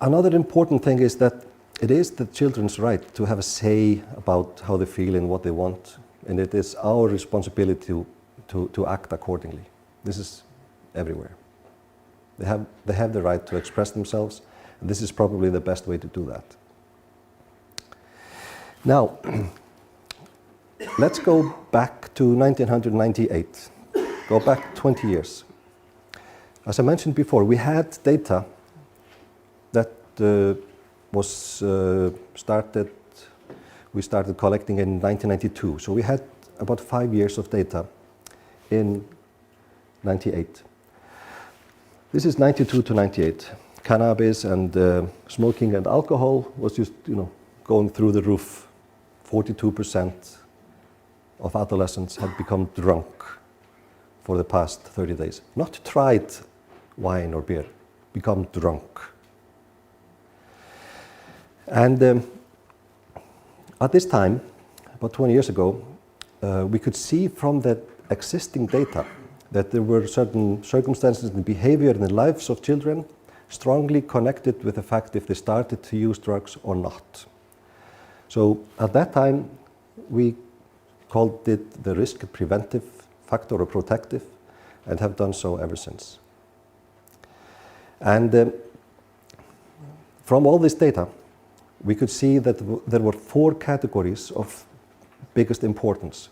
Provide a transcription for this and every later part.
Another important thing is that it is the children's right to have a say about how they feel and what they want, and it is our responsibility to act accordingly. This is everywhere. They have the right to express themselves, and this is probably the best way to do that. Now, let's go back to 1998. Go back 20 years. As I mentioned before, we had data that we started collecting in 1992. So we had about 5 years of data in 98. This is 92 to 98. Cannabis and smoking and alcohol was just, going through the roof. 42% of adolescents had become drunk for the past 30 days. Not tried wine or beer, become drunk. And at this time, about 20 years ago, we could see from the existing data that there were certain circumstances and behavior in the lives of children strongly connected with the fact if they started to use drugs or not. So at that time, we called it the risk preventive factor or protective, and have done so ever since. And from all this data, we could see that there were 4 categories of biggest importance.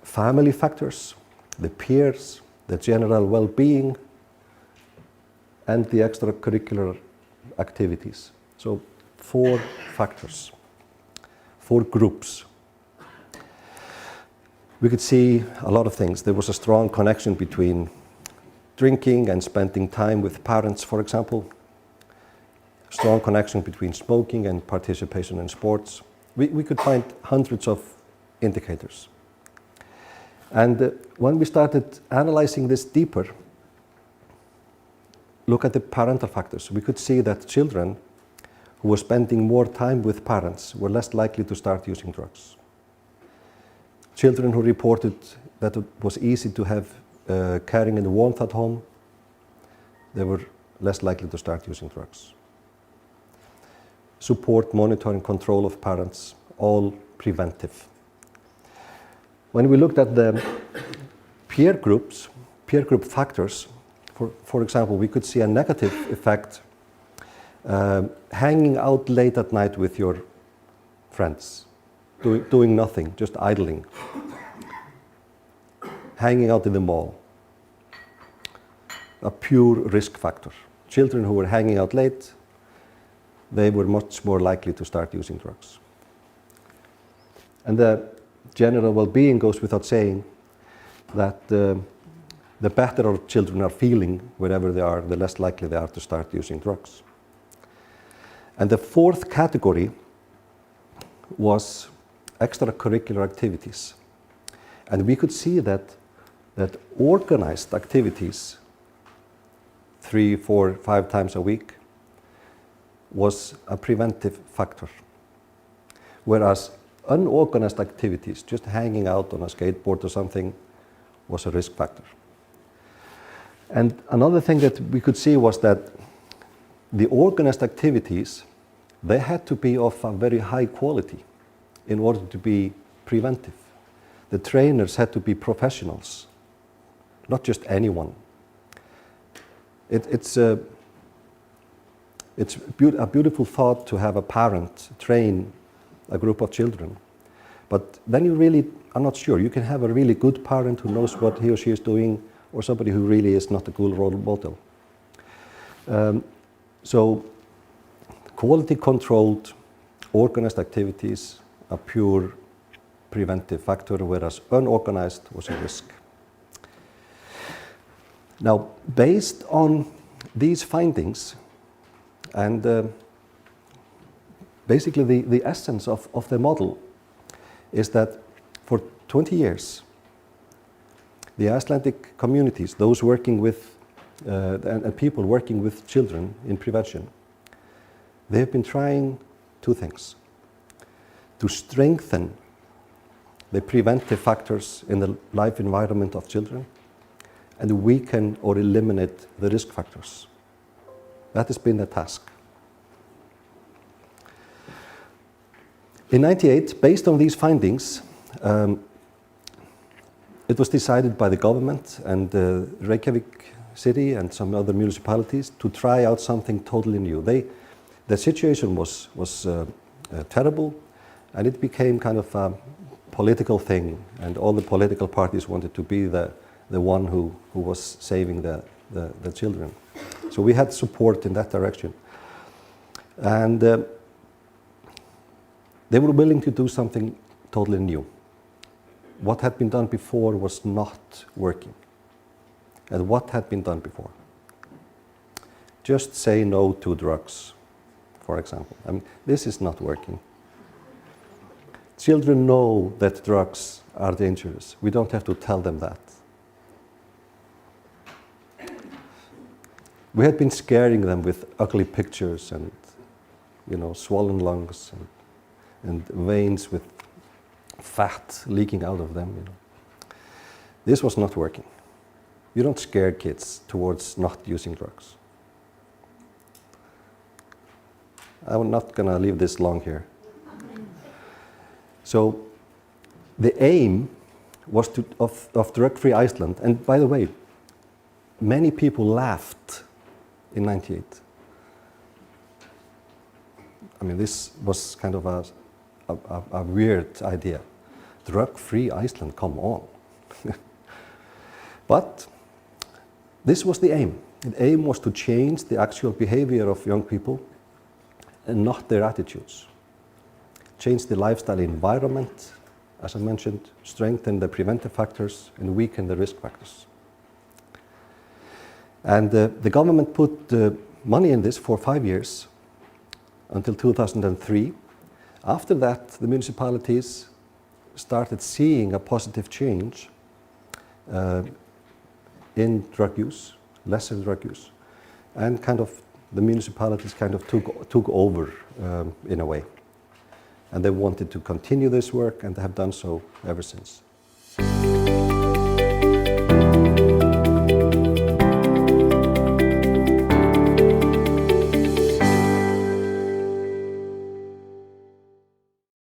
Family factors, the peers, the general well-being, and the extracurricular activities. So 4 factors, 4 groups. We could see a lot of things. There was a strong connection between drinking and spending time with parents, for example. Strong connection between smoking and participation in sports. We could find hundreds of indicators. And when we started analyzing this deeper, look at the parental factors, we could see that children who were spending more time with parents were less likely to start using drugs. Children who reported that it was easy to have caring and warmth at home, they were less likely to start using drugs. Support, monitoring, control of parents, all preventive. When we looked at the peer group factors, for example, we could see a negative effect hanging out late at night with your friends, doing nothing, just idling, hanging out in the mall, a pure risk factor. Children who were hanging out late, they were much more likely to start using drugs. And the general well-being goes without saying that the better our children are feeling wherever they are, the less likely they are to start using drugs. And the 4th category was extracurricular activities. And we could see that organized activities 3, 4, 5 times a week was a preventive factor. Whereas unorganized activities, just hanging out on a skateboard or something, was a risk factor. And another thing that we could see was that the organized activities, they had to be of a very high quality in order to be preventive. The trainers had to be professionals, not just anyone. It's a beautiful thought to have a parent train a group of children. But then you really are not sure. You can have a really good parent who knows what he or she is doing, or somebody who really is not a good role model. So quality controlled, organized activities are pure preventive factor, whereas unorganized was a risk. Now, based on these findings, and basically the essence of the model is that for 20 years, the Icelandic communities, those working with, and people working with children in prevention, they have been trying 2 things. To strengthen the preventive factors in the life environment of children, and weaken or eliminate the risk factors. That has been the task. In '98, based on these findings, it was decided by the government and Reykjavik city and some other municipalities to try out something totally new. The situation was terrible, and it became kind of a political thing, and all the political parties wanted to be the one who was saving the children. So we had support in that direction. And they were willing to do something totally new. What had been done before was not working. And what had been done before? Just say no to drugs, for example. I mean, this is not working. Children know that drugs are dangerous. We don't have to tell them that. We had been scaring them with ugly pictures and, swollen lungs and veins with fat leaking out of them. This was not working. You don't scare kids towards not using drugs. I'm not going to leave this long here. So the aim was of drug-free Iceland, and by the way, many people laughed in '98. I mean, this was kind of a weird idea. Drug-free Iceland, come on. But this was the aim. The aim was to change the actual behavior of young people and not their attitudes. Change the lifestyle environment, as I mentioned, strengthen the preventive factors and weaken the risk factors. And the government put money in this for 5 years, until 2003. After that, the municipalities started seeing a positive change in drug use, lesser drug use, and the municipalities took over in a way. And they wanted to continue this work, and they have done so ever since.